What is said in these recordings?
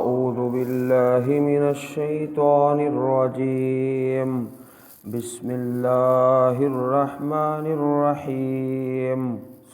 أعوذ بالله من الشيطان الرجيم بسم الله الرحمن الرحيم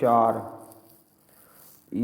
4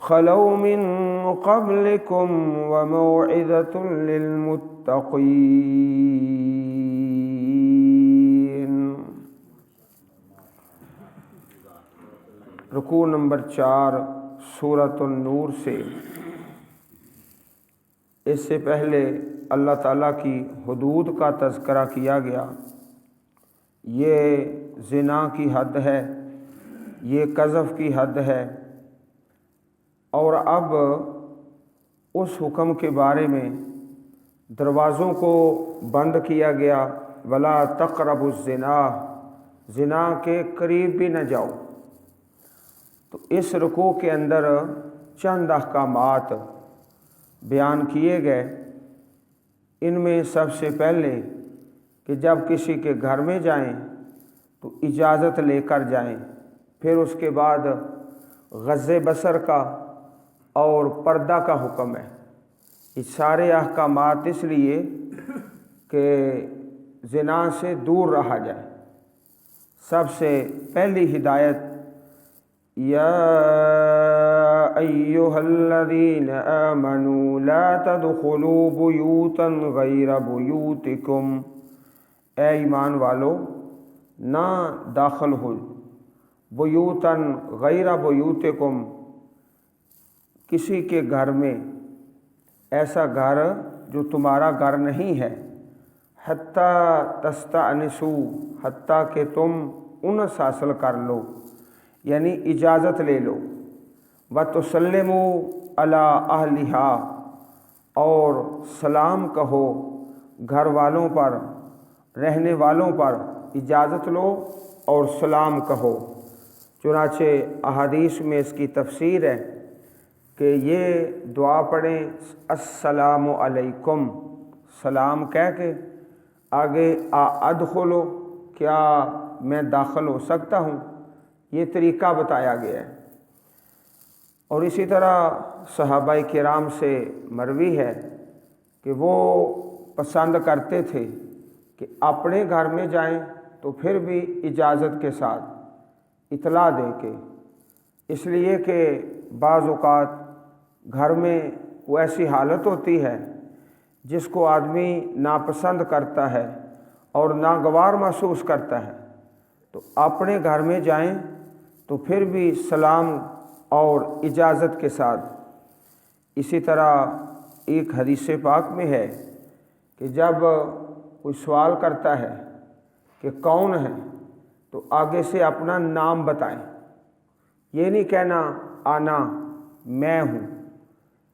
خلو من قبلكم وموعظة للمتقين۔ رکوع نمبر 4 سورۃ النور سے۔ اس سے پہلے اللہ تعالیٰ کی حدود کا تذکرہ کیا گیا، یہ زنا کی حد ہے، یہ قذف کی حد ہے، اور اب اس حکم کے بارے میں دروازوں کو بند کیا گیا، ولا تقربوا الزنا، زنا کے قریب بھی نہ جاؤ۔ تو اس رکوع کے اندر چند احکامات بیان کیے گئے۔ ان میں سب سے پہلے کہ جب کسی کے گھر میں جائیں تو اجازت لے کر جائیں، پھر اس کے بعد غض بصر کا اور پردہ کا حکم ہے۔ یہ سارے احکامات اس لیے کہ زنا سے دور رہا جائے۔ سب سے پہلی ہدایت یا ایھا الذین آمنوا لا تدخلوا بیوتا غیر بیوتکم، اے ایمان والو نہ داخل ہو بیوتاً غیر بیوتکم، کسی کے گھر میں، ایسا گھر جو تمہارا گھر نہیں ہے، حتیٰ تستأنسوا، حتیٰ کہ تم انس حاصل کر لو، یعنی اجازت لے لو، وتسلموا علی اہلہا، اور سلام کہو گھر والوں پر، رہنے والوں پر، اجازت لو اور سلام کہو۔ چنانچہ احادیث میں اس کی تفسیر ہے کہ یہ دعا پڑھیں السلام علیکم، سلام کہہ کے آگے ادخلو، کیا میں داخل ہو سکتا ہوں، یہ طریقہ بتایا گیا ہے۔ اور اسی طرح صحابہ کرام سے مروی ہے کہ وہ پسند کرتے تھے کہ اپنے گھر میں جائیں تو پھر بھی اجازت کے ساتھ، اطلاع دے کے، اس لیے کہ بعض اوقات گھر میں کوئی ایسی حالت ہوتی ہے جس کو آدمی ناپسند کرتا ہے اور ناگوار محسوس کرتا ہے، تو اپنے گھر میں جائیں تو پھر بھی سلام اور اجازت کے ساتھ۔ اسی طرح ایک حدیث پاک میں ہے کہ جب کوئی سوال کرتا ہے کہ کون ہے تو آگے سے اپنا نام بتائیں، یہ نہیں کہنا آنا میں ہوں،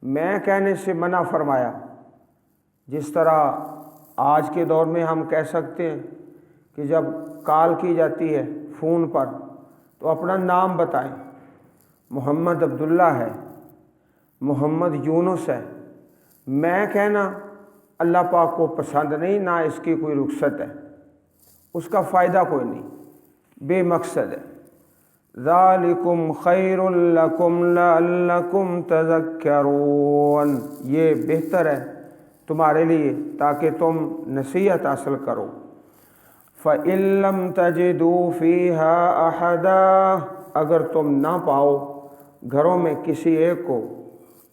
میں کہنے سے منع فرمایا۔ جس طرح آج کے دور میں ہم کہہ سکتے ہیں کہ جب کال کی جاتی ہے فون پر تو اپنا نام بتائیں، محمد عبداللہ ہے، محمد یونس ہے۔ میں کہنا اللہ پاک کو پسند نہیں، نہ اس کی کوئی رخصت ہے، اس کا فائدہ کوئی نہیں، بے مقصد ہے۔ ذالکم خیر لکم لعلکم تذکرون، یہ بہتر ہے تمہارے لیے تاکہ تم نصیحت حاصل کرو۔ فَإِن لَّمْ تَجِدُوا فِيهَا أَحَدًا، اگر تم نہ پاؤ گھروں میں کسی ایک کو،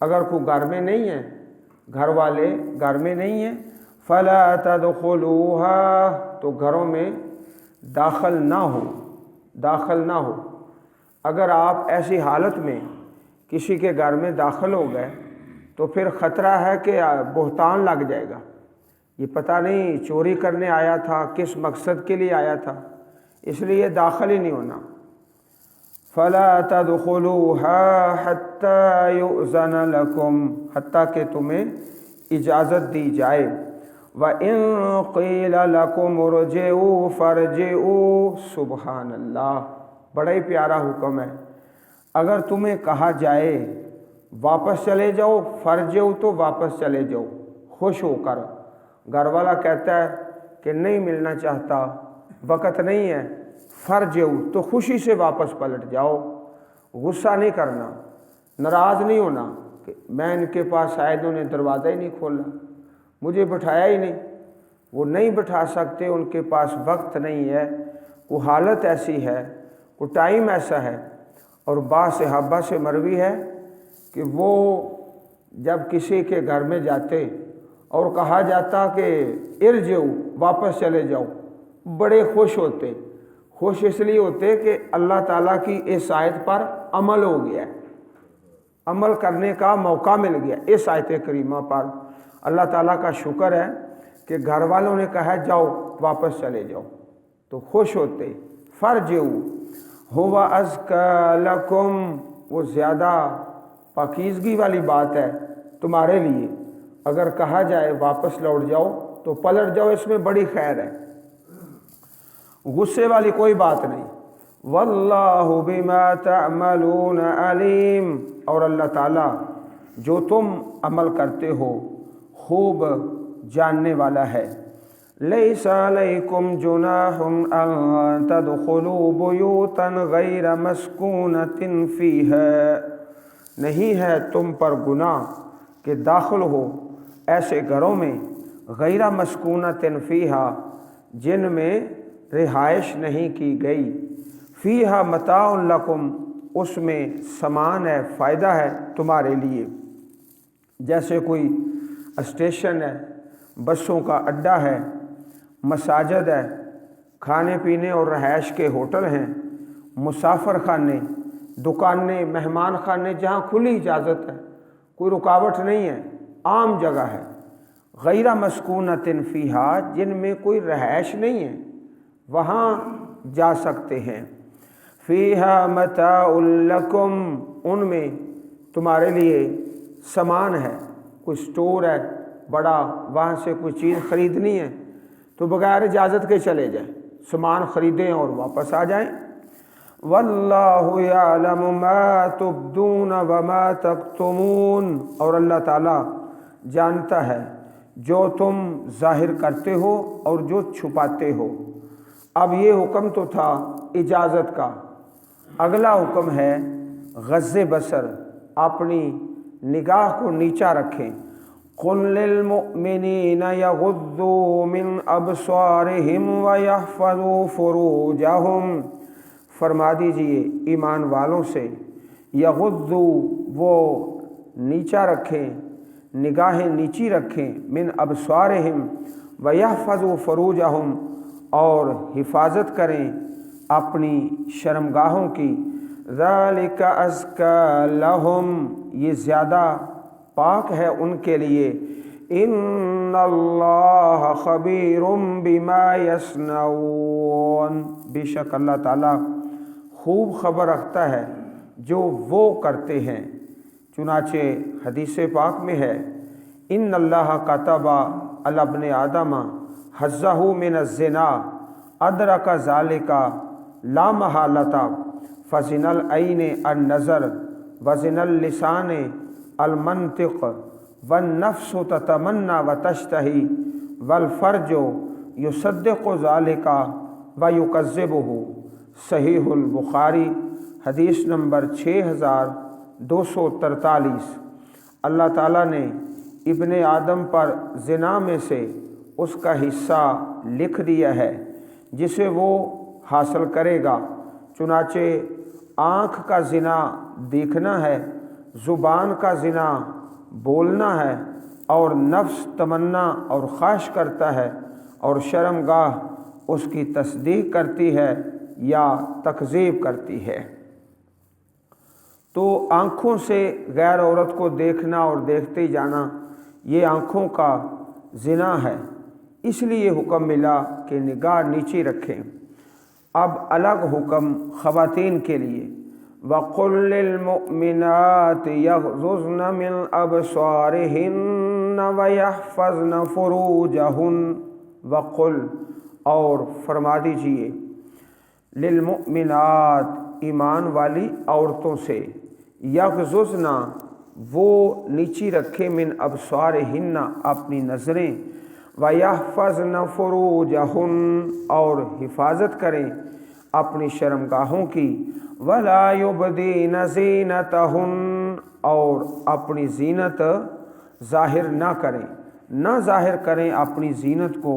اگر کوئی گھر میں نہیں ہے، گھر والے گھر میں نہیں ہیں، فَلَا تَدْخُلُوهَا، تو گھروں میں داخل نہ ہو۔ اگر آپ ایسی حالت میں کسی کے گھر میں داخل ہو گئے تو پھر خطرہ ہے کہ بہتان لگ جائے گا، یہ پتہ نہیں چوری کرنے آیا تھا، کس مقصد کے لیے آیا تھا، اس لیے داخل ہی نہیں ہونا۔ فَلَا تَدْخُلُوهَا حَتَّى يُؤْذَنَ لَكُمْ، حتیٰ کہ تمہیں اجازت دی جائے۔ وَإِن قِيلَ لَكُمْ ارْجِعُوا فَارْجِعُوا، سبحان اللہ، بڑا ہی پیارا حکم ہے۔ اگر تمہیں کہا جائے واپس چلے جاؤ، فارجعوا تو واپس چلے جاؤ خوش ہو کر۔ گھر والا کہتا ہے کہ نہیں ملنا چاہتا، وقت نہیں ہے، فارجعوا تو خوشی سے واپس پلٹ جاؤ، غصہ نہیں کرنا، ناراض نہیں ہونا کہ میں ان کے پاس آیا، انہوں نے دروازہ ہی نہیں کھولا، مجھے بٹھایا ہی نہیں۔ وہ نہیں بٹھا سکتے، ان کے پاس وقت نہیں ہے، وہ حالت ایسی ہے، وہ ٹائم ایسا ہے۔ اور بعض صحابہ سے مروی ہے کہ وہ جب کسی کے گھر میں جاتے اور کہا جاتا کہ ارجعو، واپس چلے جاؤ، بڑے خوش ہوتے۔ خوش اس لیے ہوتے کہ اللہ تعالیٰ کی اس آیت پر عمل ہو گیا ہے، عمل کرنے کا موقع مل گیا۔ اس آیت کریمہ پر اللہ تعالیٰ کا شکر ہے کہ گھر والوں نے کہا جاؤ واپس چلے جاؤ تو خوش ہوتے۔ فرجعو ہو ازکی لکم، وہ زیادہ پاکیزگی والی بات ہے تمہارے لیے۔ اگر کہا جائے واپس لوٹ جاؤ تو پلٹ جاؤ، اس میں بڑی خیر ہے، غصے والی کوئی بات نہیں۔ واللہ بما تعملون علیم، اور اللہ تعالیٰ جو تم عمل کرتے ہو خوب جاننے والا ہے۔ لیس علیکم جناح ان تدخلوا بیوتا غیر مسکونۃ فیہا، نہیں ہے تم پر گناہ کہ داخل ہو ایسے گھروں میں غیر مسکونۃ فیہا، جن میں رہائش نہیں کی گئی، فیہا متاع لکم، اس میں سامان ہے، فائدہ ہے تمہارے لیے۔ جیسے کوئی اسٹیشن ہے، بسوں کا اڈہ ہے، مساجد ہے، کھانے پینے اور رہائش کے ہوٹل ہیں، مسافر خانے، دکانیں، مہمان خانے، جہاں کھلی اجازت ہے، کوئی رکاوٹ نہیں ہے، عام جگہ ہے۔ غیر مسکونۃ فیہا، جن میں کوئی رہائش نہیں ہے، وہاں جا سکتے ہیں۔ فیہا متاع لکم، ان میں تمہارے لیے سامان ہے، کوئی سٹور ہے بڑا، وہاں سے کوئی چیز خریدنی ہے تو بغیر اجازت کے چلے جائیں، سامان خریدیں اور واپس آ جائیں۔ واللہ یعلم ما تبدون وما تکتمون، اور اللہ تعالیٰ جانتا ہے جو تم ظاہر کرتے ہو اور جو چھپاتے ہو۔ اب یہ حکم تو تھا اجازت کا، اگلا حکم ہے غض بصر، اپنی نگاہ کو نیچا رکھیں۔ قل للمؤمنین یغضوا من ابصارہم ویحفظوا فروجہم، فرما دیجئے ایمان والوں سے، یغضوا، وہ نیچا رکھیں، نگاہیں نیچی رکھیں، من ابصارہم ویحفظوا فروجہم، اور حفاظت کریں اپنی شرمگاہوں کی۔ ذالک ازکی لہم، یہ زیادہ پاک ہے ان کے لیے۔ ان اللہ خبیر بما یصنعون، بے شک اللہ تعالیٰ خوب خبر رکھتا ہے جو وہ کرتے ہیں۔ چنانچہ حدیث پاک میں ہے، ان اللہ کتب علی ابن آدم حظہ من الزنا ادرک ذالک لا محالۃ، فزن العین النظر وزن اللسان المنطق والنفس تتمنى وتشتہی والفرج یصدق ذالک ویکذبہ، صحیح البخاری حدیث نمبر 6243۔ اللہ تعالیٰ نے ابن آدم پر زنا میں سے اس کا حصہ لکھ دیا ہے جسے وہ حاصل کرے گا۔ چنانچہ آنکھ کا زنا دیکھنا ہے، زبان کا زنا بولنا ہے، اور نفس تمنا اور خواہش کرتا ہے، اور شرمگاہ اس کی تصدیق کرتی ہے یا تکذیب کرتی ہے۔ تو آنکھوں سے غیر عورت کو دیکھنا اور دیکھتے ہی جانا، یہ آنکھوں کا زنا ہے، اس لیے حکم ملا کہ نگاہ نیچی رکھیں۔ اب الگ حکم خواتین کے لیے، وَقُلْ لِلْمُؤْمِنَاتِ يَغْضُضْنَ مِنْ أَبْصَارِهِنَّ وَيَحْفَظْنَ فُرُوجَهُنَّ، وَقُلْ، اور فرما دیجئے، للمؤمنات، ایمان والی عورتوں سے، یغضضن، وہ نیچی رکھے، من ابصارہن، اپنی نظریں، ویحفظن فروجہن، اور حفاظت کریں اپنی شرمگاہوں کی، ولا یبدین زینتہن، اور اپنی زینت ظاہر نہ کریں، نہ ظاہر کریں اپنی زینت کو،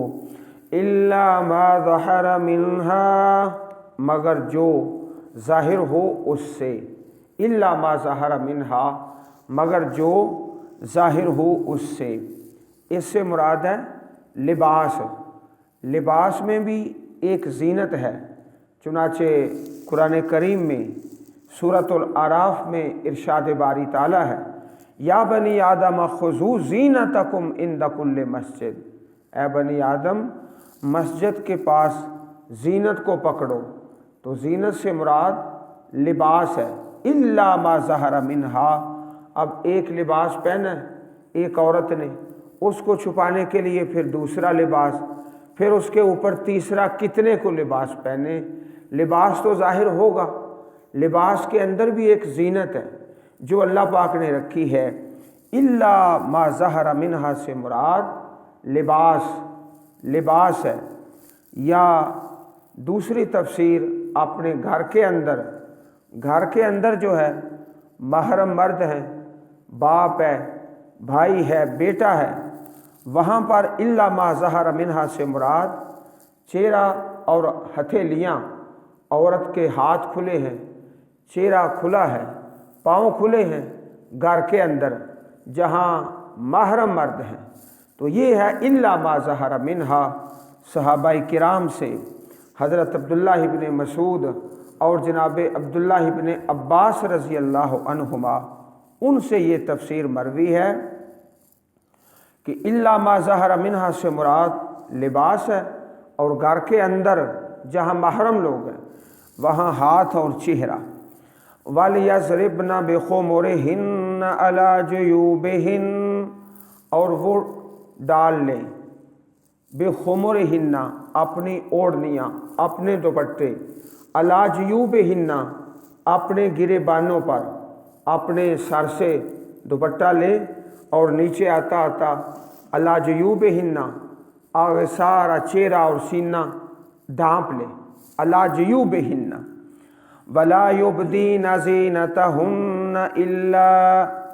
الا ما ظہر منہا، مگر جو ظاہر ہو اس سے، الا ما ظہر منہا، مگر جو ظاہر ہو اس سے مراد ہے لباس۔ لباس میں بھی ایک زینت ہے، چنانچہ قرآن کریم میں سورۃ الاعراف میں ارشاد باری تعالیٰ ہے، یا بنی آدم خذوا زینتکم عند کل مسجد، اے بنی آدم مسجد کے پاس زینت کو پکڑو۔ تو زینت سے مراد لباس ہے، الا ما ظہر منہا۔ اب ایک لباس پہنا ایک عورت نے، اس کو چھپانے کے لیے پھر دوسرا لباس، پھر اس کے اوپر تیسرا، کتنے کو لباس پہنے؟ لباس تو ظاہر ہوگا، لباس کے اندر بھی ایک زینت ہے جو اللہ پاک نے رکھی ہے۔ الا ما ظہر منہا سے مراد لباس ہے۔ یا دوسری تفسیر اپنے گھر کے اندر جو ہے محرم مرد ہیں، باپ ہے، بھائی ہے، بیٹا ہے، وہاں پر الا ما ظہر منہا سے مراد چہرہ اور ہتھیلیاں، عورت کے ہاتھ کھلے ہیں، چہرہ کھلا ہے، پاؤں کھلے ہیں، گھر کے اندر جہاں محرم مرد ہیں۔ تو یہ ہے الا ما ظہر منہا۔ صحابہ کرام سے حضرت عبداللہ ابن مسعود اور جناب عبداللہ ابن عباس رضی اللہ عنہما، ان سے یہ تفسیر مروی ہے کہ الا ما ظہر منہا سے مراد لباس ہے، اور گھر کے اندر جہاں محرم لوگ ہیں وہاں ہاتھ اور چہرہ۔ وَلْيَضْرِبْنَ بِخُمُرِهِنَّ عَلَى جُيُوبِهِنَّ، اور وہ ڈال لیں بِخُمُرِهِنَّ اپنی اوڑھنیاں، اپنے دوپٹے، عَلَى جُيُوبِهِنَّ اپنے گریبانوں پر، اپنے سر سے دوپٹہ لے اور نیچے آتا عَلَى جُيُوبِهِنَّ آگے سارا چہرہ اور سینہ ڈھانپ لے، عَلَى جُيُوبِهِنَّ وَلَا يُبْدِينَ زِينَتَهُنَّ إِلَّا،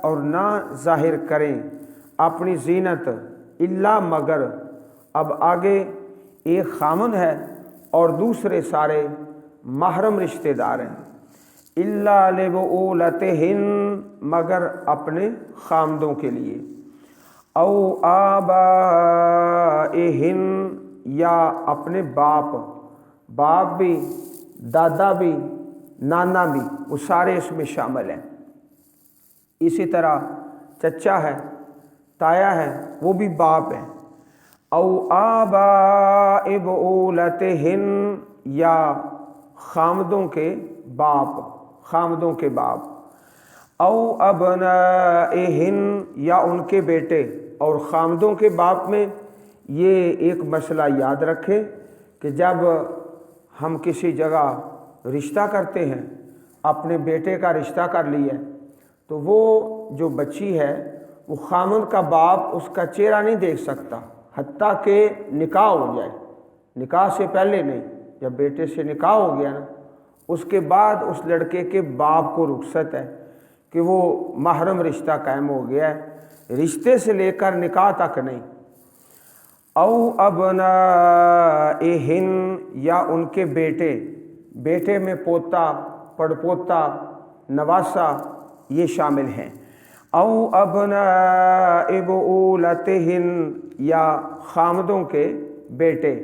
اور نہ ظاہر کریں اپنی زینت الا مگر۔ اب آگے ایک خامن ہے اور دوسرے سارے محرم رشتہ دار ہیں۔ الا لبعولتہن، مگر اپنے خامدوں کے لیے، او آبائہن، یا اپنے باپ بھی، دادا بھی، نانا بھی، وہ سارے اس میں شامل ہیں۔ اسی طرح چچا ہے، تایا ہے، وہ بھی باپ ہے۔ او آباء بعولتہن، یا خامدوں کے باپ، او ابنائہن، یا ان کے بیٹے۔ اور خامدوں کے باپ میں یہ ایک مسئلہ یاد رکھے کہ جب ہم کسی جگہ رشتہ کرتے ہیں، اپنے بیٹے کا رشتہ کر لیا تو وہ جو بچی ہے وہ خامد کا باپ اس کا چہرہ نہیں دیکھ سکتا حتیٰ کہ نکاح ہو جائے، نکاح سے پہلے نہیں۔ جب بیٹے سے نکاح ہو گیا نا، اس کے بعد اس لڑکے کے باپ کو رخصت ہے کہ وہ محرم رشتہ قائم ہو گیا ہے، رشتے سے لے کر نکاح تک نہیں۔ او ابنائہن، یا ان کے بیٹے میں پوتا، پڑپوتا، نواسا یہ شامل ہیں۔ او ابناء بعولتہن، یا خامدوں کے بیٹے،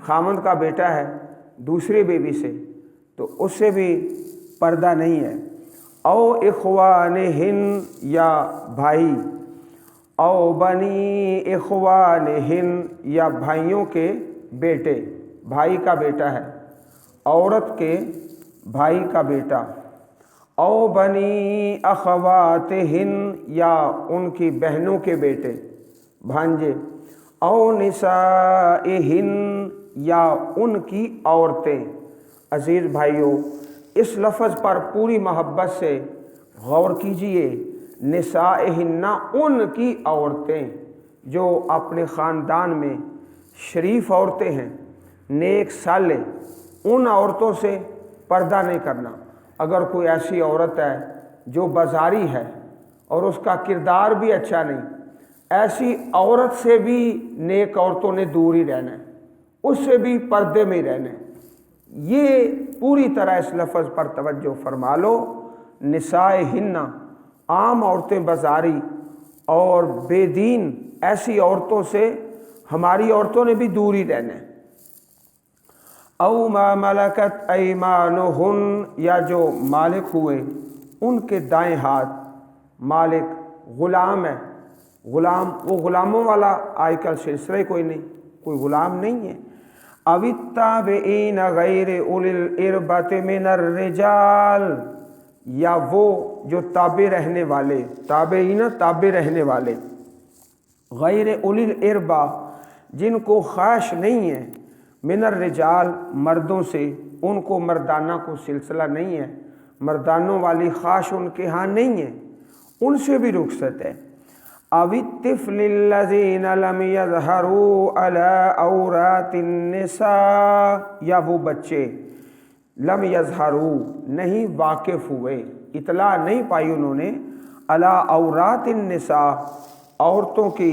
خامد کا بیٹا ہے دوسری بیوی سے تو اس سے بھی پردہ نہیں ہے۔ او اخوانہن، یا بھائی، او بنی اخوانہن، یا بھائیوں کے بیٹے، بھائی کا بیٹا ہے، عورت کے بھائی کا بیٹا۔ او بنی اخواتہن، یا ان کی بہنوں کے بیٹے، بھانجے۔ او نسائہن، یا ان کی عورتیں۔ عزیز بھائیوں، اس لفظ پر پوری محبت سے غور کیجئے۔ نسائہن، ان کی عورتیں جو اپنے خاندان میں شریف عورتیں ہیں، نیک صالح، ان عورتوں سے پردہ نہیں کرنا۔ اگر کوئی ایسی عورت ہے جو بازاری ہے اور اس کا کردار بھی اچھا نہیں، ایسی عورت سے بھی نیک عورتوں نے دور ہی رہنا ہے، اس سے بھی پردے میں ہی رہنا ہے۔ یہ پوری طرح اس لفظ پر توجہ فرما لو، نسائہن، عام عورتیں بازاری اور بے دین ایسی عورتوں سے ہماری عورتوں نے بھی دور ہی رہنا ہے۔ او ما ملکت ایمانہن، یا جو مالک ہوئے ان کے دائیں ہاتھ، مالک غلام ہے، غلام وہ غلاموں والا آج کل سلسلہ کوئی نہیں، کوئی غلام نہیں ہے۔ او التابعین غیر اولی الاربۃ من الرجال، یا وہ جو تابع رہنے والے، تابعین تابع رہنے والے، غیر اولی الاربہ جن کو خواہش نہیں ہے، من الرجال مردوں سے، ان کو مردانہ کو سلسلہ نہیں ہے، مردانوں والی خواہش ان کے ہاں نہیں ہے، ان سے بھی رخصت ہے۔ او الطفل الذین لم یظہروا علی عورات النساء، یا وہ بچے لم یظہروا نہیں واقف ہوئے، اطلاع نہیں پائی انہوں نے، علی عورات النساء عورتوں کی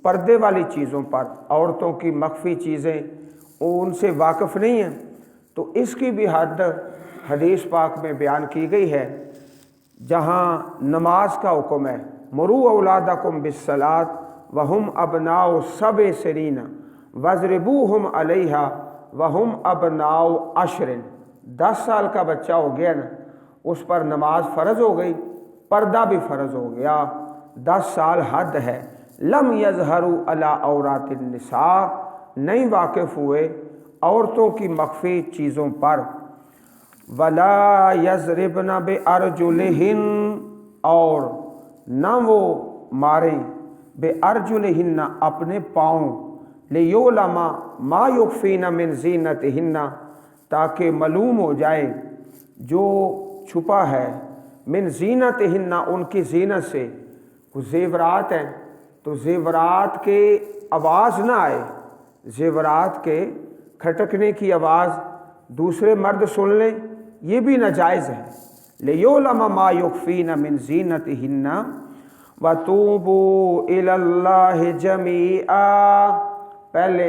پردے والی چیزوں پر، عورتوں کی مخفی چیزیں ان سے واقف نہیں ہیں، تو اس کی بھی حد حدیث پاک میں بیان کی گئی ہے۔ جہاں نماز کا حکم ہے، مروا اولادکم بالصلاۃ وہم ابناء 7 سنین واضربوہم علیہا وہم ابناء 10، 10 سال کا بچہ ہو گیا نا، اس پر نماز فرض ہو گئی، پردہ بھی فرض ہو گیا، 10 سال حد ہے۔ لم یظہروا علی عورات النساء نہیں واقف ہوئے عورتوں کی مخفی چیزوں پر۔ ولا یضربن بارجلہن، اور نہ وہ ماریں بارجلہن اپنے پاؤں، لیعلم ما یخفین من زینتہن تاکہ معلوم ہو جائے جو چھپا ہے، من زینتہن ان کی زینت سے، کچھ زیورات ہیں تو زیورات کے آواز نہ آئے، زیورات کے کھٹکنے کی آواز دوسرے مرد سن لیں، یہ بھی ناجائز ہے۔ لیعلم ما یخفین من زینتہن وتوبوا الی اللہ جمیعا، پہلے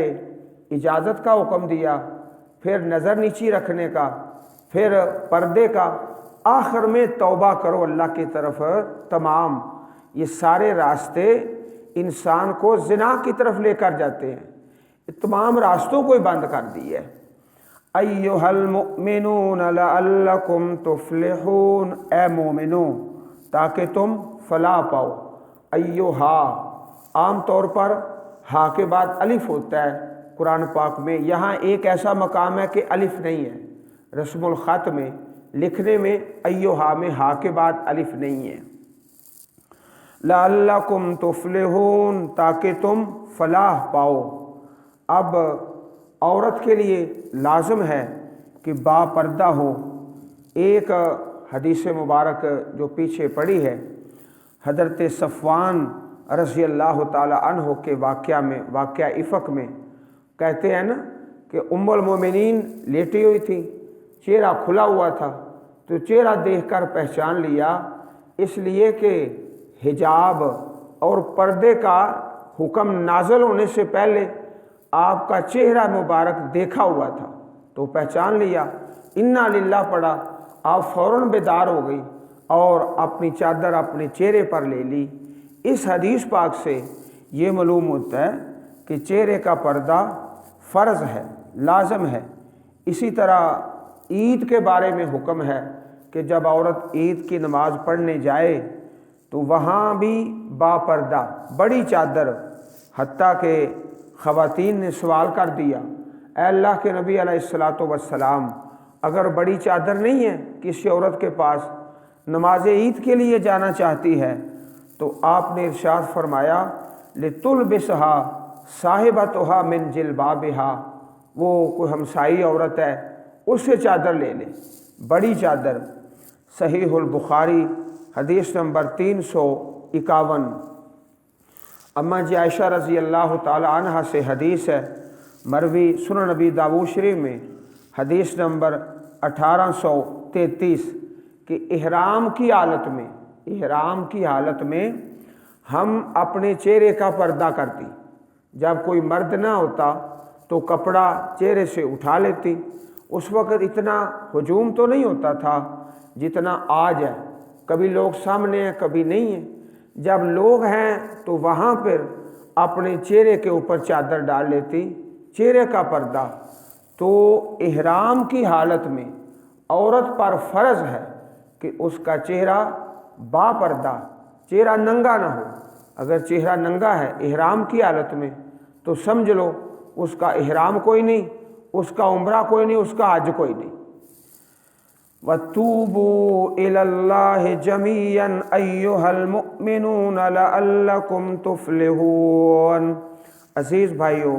اجازت کا حکم دیا، پھر نظر نیچی رکھنے کا، پھر پردے کا، آخر میں توبہ کرو اللہ کی طرف تمام۔ یہ سارے راستے انسان کو زنا کی طرف لے کر جاتے ہیں، تمام راستوں کو ہی بند کر دی ہے۔ ایھا المؤمنون لعلکم تفلحون، اے مومنو تاکہ تم فلاح پاؤ۔ ایھا عام طور پر ہا کے بعد الف ہوتا ہے قرآن پاک میں، یہاں ایک ایسا مقام ہے کہ الف نہیں ہے، رسم الخط میں لکھنے میں ایھا میں ہا کے بعد الف نہیں ہے۔ لعلکم تفلحون، تاکہ تم فلاح پاؤ۔ اب عورت کے لیے لازم ہے کہ با پردہ ہو۔ ایک حدیث مبارک جو پیچھے پڑی ہے، حضرت صفوان رضی اللہ تعالی عنہ کے واقعہ میں، واقعہ افق میں کہتے ہیں نا کہ ام المومنین لیٹی ہوئی تھی، چہرہ کھلا ہوا تھا، تو چہرہ دیکھ کر پہچان لیا، اس لیے کہ حجاب اور پردے کا حکم نازل ہونے سے پہلے آپ کا چہرہ مبارک دیکھا ہوا تھا، تو پہچان لیا، انا للہ پڑھا، آپ فوراً بیدار ہو گئی اور اپنی چادر اپنے چہرے پر لے لی۔ اس حدیث پاک سے یہ معلوم ہوتا ہے کہ چہرے کا پردہ فرض ہے، لازم ہے۔ اسی طرح عید کے بارے میں حکم ہے کہ جب عورت عید کی نماز پڑھنے جائے تو وہاں بھی با پردہ بڑی چادر، حتیٰ کہ خواتین نے سوال کر دیا، اے اللہ کے نبی علیہ الصلاۃ والسلام، اگر بڑی چادر نہیں ہے کسی عورت کے پاس، نماز عید کے لیے جانا چاہتی ہے، تو آپ نے ارشاد فرمایا لِتُلْبِسْهَا صَاحِبَتُهَا مِنْ جِلْبَابِهَا، وہ کوئی ہمسائی عورت ہے اس سے چادر لے لے، بڑی چادر۔ صحیح البخاری حدیث نمبر 351۔ اماں جی عائشہ رضی اللہ تعالی عنہ سے حدیث ہے، مروی سنن نبی داؤد شریف میں حدیث نمبر 1833، کہ احرام کی حالت میں ہم اپنے چہرے کا پردہ کرتی، جب کوئی مرد نہ ہوتا تو کپڑا چہرے سے اٹھا لیتی۔ اس وقت اتنا ہجوم تو نہیں ہوتا تھا جتنا آج ہے، کبھی لوگ سامنے ہیں کبھی نہیں ہیں۔ جب لوگ ہیں تو وہاں پر اپنے چہرے کے اوپر چادر ڈال لیتی، چہرے کا پردہ۔ تو احرام کی حالت میں عورت پر فرض ہے کہ اس کا چہرہ با پردہ، چہرہ ننگا نہ ہو۔ اگر چہرہ ننگا ہے احرام کی حالت میں تو سمجھ لو اس کا احرام کوئی نہیں، اس کا عمرہ کوئی نہیں، اس کا حج کوئی نہیں۔ وَتُوبُوا إِلَى اللَّهِ جَمِيعًا أَيُّهَا الْمُؤْمِنُونَ لَعَلَّكُمْ تُفْلِحُونَ۔ عزیز بھائیو،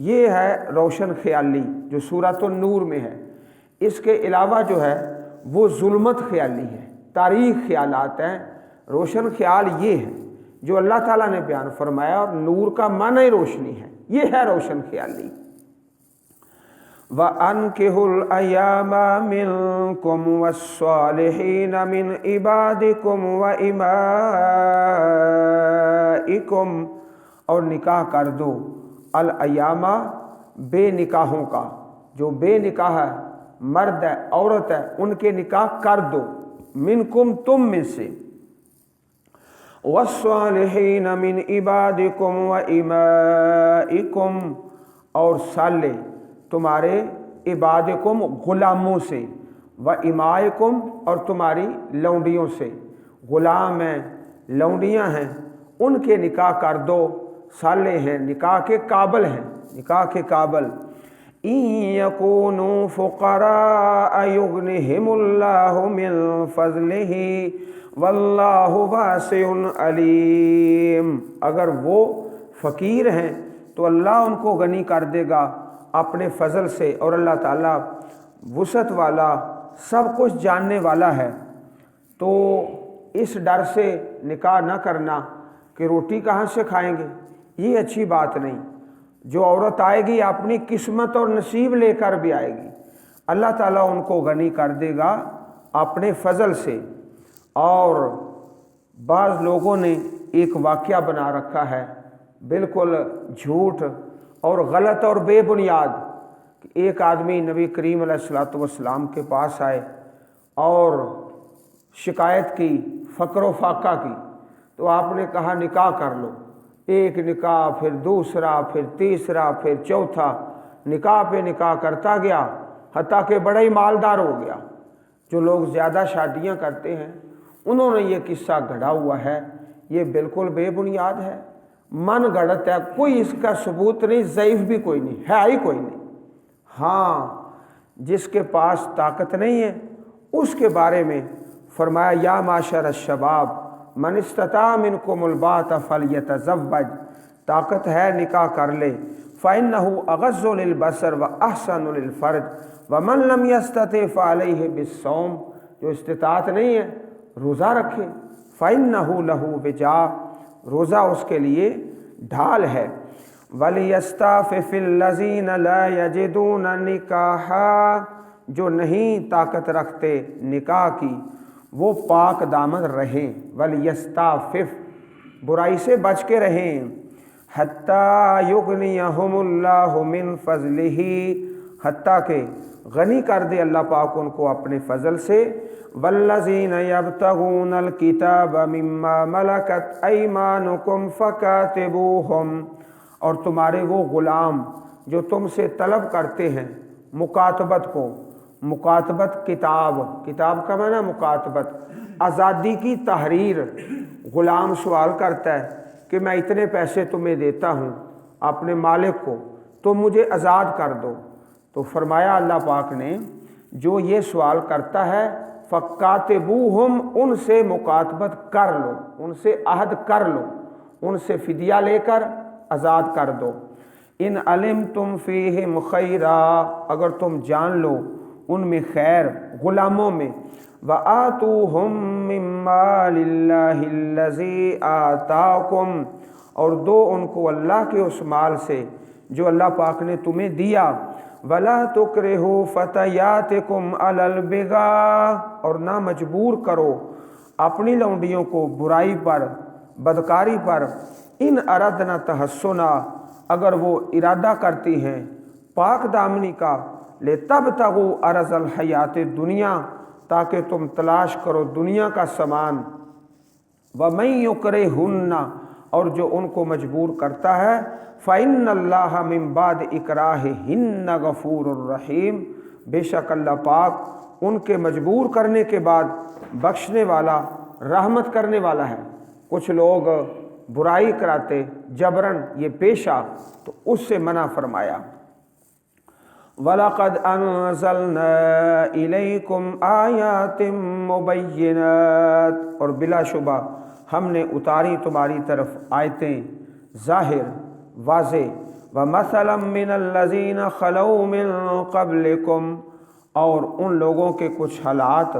یہ ہے روشن خیالی جو سورۃ النور میں ہے۔ اس کے علاوہ جو ہے وہ ظلمت خیالی ہے، تاریخ خیالات ہیں۔ روشن خیال یہ ہے جو اللہ تعالیٰ نے بیان فرمایا، اور نور کا معنی روشنی ہے، یہ ہے روشن خیالی۔ وَأَنكِحُوا الْأَيَامَ مِنكُمْ وَالصَّالِحِينَ مِنْ عِبَادِكُمْ وَإِمَائِكُمْ، اور نکاح کر دو الایام، بے نکاحوں کا، جو بے نکاح ہے، مرد ہے عورت ہے، ان کے نکاح کر دو، منکم تم میں سے، والصالحین من عبادکم وامائکم، اور صالح تمہارے عبادکم غلاموں سے، وامائکم اور تمہاری لونڈیوں سے، غلام ہیں لونڈیاں ہیں ان کے نکاح کر دو، صالح ہیں نکاح کے قابل ہیں، نکاح کے قابل۔ إِن يَكُونُوا فُقَرَاءَ يُغْنِهِمُ اللَّهُ مِن فَضْلِهِ وَاللَّهُ وَاسِعٌ عَلِيمٌ، اگر وہ فقیر ہیں تو اللہ ان کو غنی کر دے گا اپنے فضل سے، اور اللہ تعالیٰ وسعت والا، سب کچھ جاننے والا ہے۔ تو اس ڈر سے نکاح نہ کرنا کہ روٹی کہاں سے کھائیں گے، یہ اچھی بات نہیں۔ جو عورت آئے گی اپنی قسمت اور نصیب لے کر بھی آئے گی، اللہ تعالیٰ ان کو غنی کر دے گا اپنے فضل سے۔ اور بعض لوگوں نے ایک واقعہ بنا رکھا ہے بالکل جھوٹ اور غلط اور بے بنیاد، کہ ایک آدمی نبی کریم علیہ الصلوۃ والسلام کے پاس آئے اور شکایت کی فقر و فاقہ کی، تو آپ نے کہا نکاح کر لو۔ ایک نکاح، پھر دوسرا، پھر تیسرا، پھر چوتھا، نکاح پہ نکاح کرتا گیا حتیٰ کہ بڑا ہی مالدار ہو گیا۔ جو لوگ زیادہ شادیاں کرتے ہیں انہوں نے یہ قصہ گھڑا ہوا ہے، یہ بالکل بے بنیاد ہے، من گھڑت ہے، کوئی اس کا ثبوت نہیں، ضعیف بھی کوئی نہیں ہے، ہی کوئی نہیں۔ ہاں جس کے پاس طاقت نہیں ہے اس کے بارے میں فرمایا یا معاشر الشباب من استطاع منکم الباءۃ فلیتزوج، طاقت ہے نکاح کر لے، فإنہ اغض للبصر واحسن للفرج ومن لم یستطع فعلیہ بالصوم، جو استطاعت نہیں ہے روزہ رکھے، فإنہ لہ وجاء، روزہ اس کے لیے ڈھال ہے۔ وَلْيَسْتَعْفِفِ الَّذِينَ لَا يَجِدُونَ نِکَاحًا، جو نہیں طاقت رکھتے نکاح کی وہ پاک دامن رہیں، وَلْيَسْتَعْفِفْ، برائی سے بچ کے رہیں، حَتَّى يُغْنِيَهُمُ اللَّهُ مِن فَضْلِهِ، حتیٰ کہ غنی کر دے اللہ پاک ان کو اپنے فضل سے۔ وَالَّذِينَ يَبْتَغُونَ الْكِتَابَ مِمَّا مَلَكَتْ أَيْمَانُكُمْ فَكَاتِبُوهُمْ، اور تمہارے وہ غلام جو تم سے طلب کرتے ہیں مکاتبت کو، مکاتبت کتاب، کتاب کا معنی مکاتبت، آزادی کی تحریر۔ غلام سوال کرتا ہے کہ میں اتنے پیسے تمہیں دیتا ہوں اپنے مالک کو، تم مجھے آزاد کر دو۔ تو فرمایا اللہ پاک نے جو یہ سوال کرتا ہے فَقَاتِبُوهُمْ، ان سے مکاتبت کر لو، ان سے عہد کر لو، ان سے فدیہ لے کر آزاد کر دو۔ ان علمتم فیہم خیرا، اگر تم جان لو ان میں خیر، غلاموں میں۔ وَآتُوهُم مِّن مَّالِ اللَّهِ الَّذِي آتَاكُمْ، اور دو ان کو اللہ کے اس مال سے جو اللہ پاک نے تمہیں دیا۔ وَلَا تُكْرِهُوا فَتَيَاتِكُمْ عَلَى الْبِغَاءِ، اور نہ مجبور کرو اپنی لونڈیوں کو برائی پر، بدکاری پر۔ ان اردنا تحسنا، اگر وہ ارادہ کرتی ہیں پاک دامنی کا، لِتَبْتَغُوا عَرَضَ الْحَیَاةِ الدُّنْیَا، تاکہ تم تلاش کرو دنیا کا سامان، وَمَن يُكْرِهُنَّ اور جو ان کو مجبور کرتا ہے، فَإِنَّ اللَّهَ مِن بَعْدِ إِكْرَاهِهِنَّ غَفُورٌ رَحِيمٌ بے شک اللہ پاک ان کے مجبور کرنے کے بعد بخشنے والا، رحمت کرنے والا ہے۔ کچھ لوگ برائی کراتے جبرن، یہ پیشہ، تو اس سے منع فرمایا۔ وَلَقَدْ أَنزَلْنَا إِلَيْكُمْ آيَاتٍ مُبَيِّنَاتٍ اور بلا شبہ ہم نے اتاری تمہاری طرف آیتیں ظاہر واضح، وَمَثَلًا مِّنَ الَّذِينَ خَلَوْا مِن قَبْلِكُمْ اور ان لوگوں کے کچھ حالات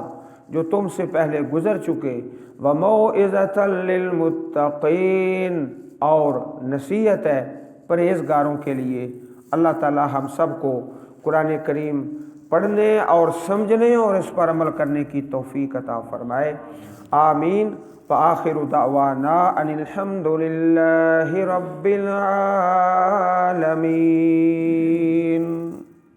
جو تم سے پہلے گزر چکے، وَمَوْعِظَةً لِّلْمُتَّقِينَ اور نصیحت ہے پرہیزگاروں کے لیے۔ اللہ تعالی ہم سب کو قرآن کریم پڑھنے اور سمجھنے اور اس پر عمل کرنے کی توفیق عطا فرمائے، آمین۔ وآخر دعوانا ان الحمد للہ رب العالمین۔